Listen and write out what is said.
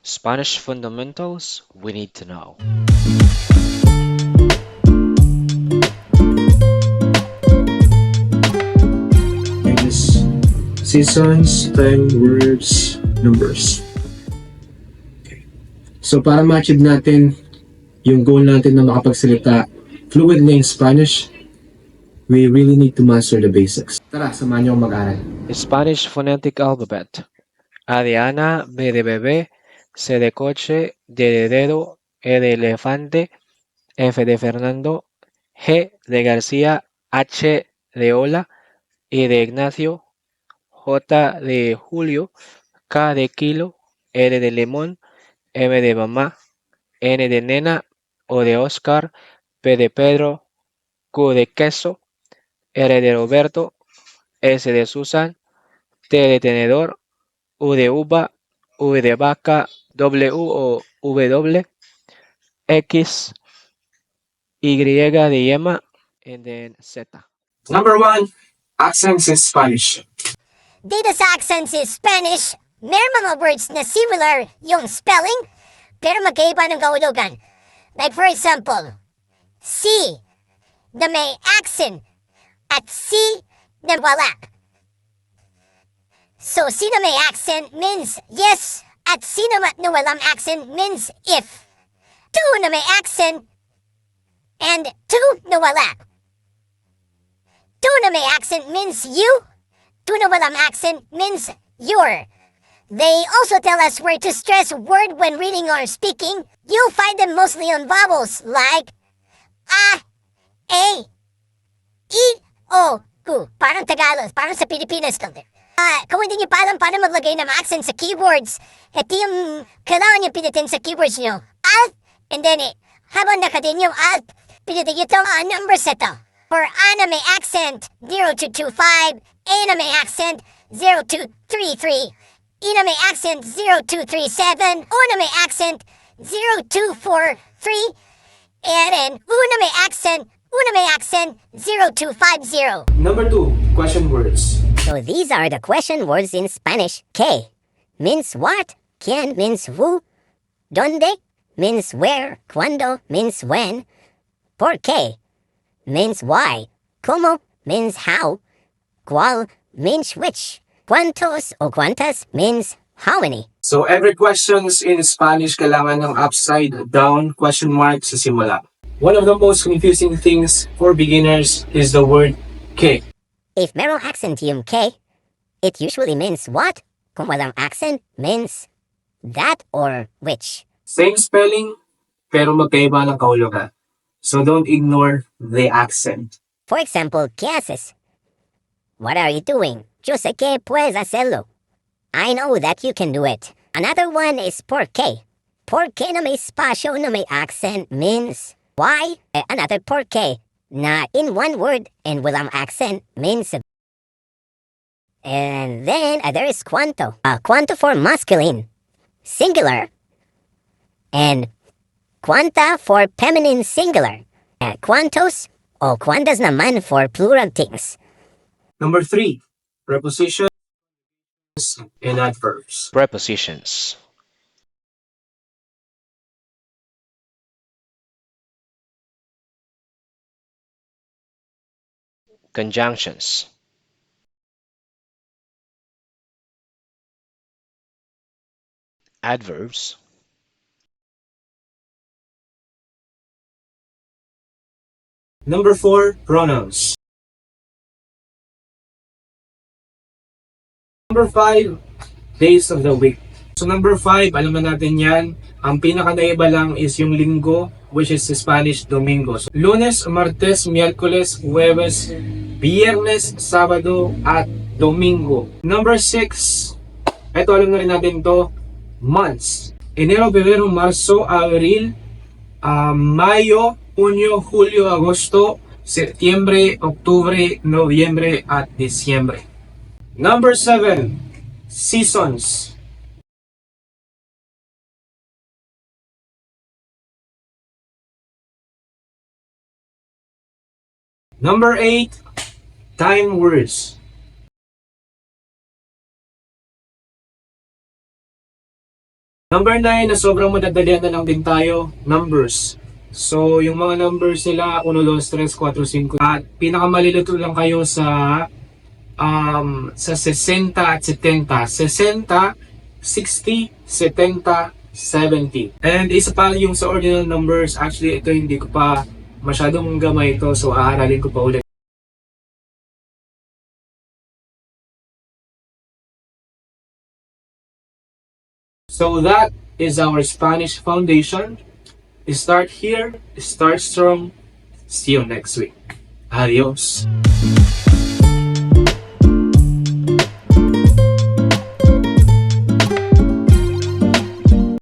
Spanish fundamentals we need to know. Is seasons, time, words, numbers. Okay. So para ma-achieve natin yung goal natin na makapagsalita fluently in Spanish, we really need to master the basics. Tara, samahan niyo akong mag-aral. Spanish phonetic alphabet. A de Ana, B de bebé, C de coche, D de dedo, E de elefante, F de Fernando, G de García, H de hola, I de Ignacio, J de Julio, K de kilo, R de limón, M de mamá, N de nena, O de Oscar, P de Pedro, Q de queso, R de Roberto, S de Susan, T de tenedor, U de uva, V de vaca, W o W, X, Y de yema, and then Z. Number 1, accents in Spanish. Dito sa accents in Spanish, meron mga words na similar yung spelling, pero magkaiba ng kahulugan. Like for example, C na may accent at C na wala. So, C na may accent means yes, at C naman na walang accent means if. 2 na may accent and 2 na wala. 2 na may accent means you. 2 na walang accent means your. They also tell us where to stress a word when reading or speaking. You'll find them mostly on vowels like a, I, O, U. Parang Tagalog, parang sa Pilipinas lang. Kung hindi nyo pa alam paano maglagay ng accent sa keywords, ito yung kailangan nyo pinitin sa keywords nyo. Alt, and then habang nakadin yung alt, pinitin nyo itong numbers ito. For A na may accent, 0225, A na may accent, 0233, I na may accent, 0237, O na may accent, 0243, and then U na may accent, 0250. Number 2, question words. So these are the question words in Spanish. Que means what, quién means who, donde means where, cuando means when, por qué means why, como means how, cuál means which, cuántos o cuántas means how many. So every questions in Spanish kailangan ng upside down question mark sa simula. One of the most confusing things for beginners is the word que. If merong accent yung que, it usually means what. Kung walang accent, means that or which. Same spelling, pero magkaiba ng kahulugan. So don't ignore the accent. For example, ¿qué haces? What are you doing? Yo sé que puedes hacerlo. I know that you can do it. Another one is por qué. Por qué na may spasyo na may accent means why. Another por qué na in one word and walang accent means. And then there is cuánto. Cuánto for masculine, singular. And cuánta for feminine, singular. Cuántos o cuántas naman for plural things. Number 3, prepositions and adverbs. Prepositions. Conjunctions. Adverbs. Number 4, pronouns. Number 5, days of the week. So number 5, alam na natin yan. Ang pinaka-naiba lang is yung linggo, which is Spanish Domingo. So, Lunes, Martes, Miyerkules, Huwebes, Biyernes, Sabado, at Domingo. Number 6, ito alam na rin natin to, months. Enero, Febrero, Marso, Abril, Mayo, Junio, Julio, Agosto, Septiembre, Octubre, Nobyembre, at Disyembre. Number 7, seasons. Number 8, time words. Number 9 na sobrang madadalian na lang din tayo, numbers. So, yung mga numbers nila, 1, 2, 3, 4, 5. At pinakamalilito lang kayo sa 60 at 70. 60, 60, 70, 70. And isa pa yung sa ordinal numbers, actually ito hindi ko pa masyadong gamay ito, so aaralin ko pa ulit. So that is our Spanish foundation. Start here, start strong. See you next week. Adios.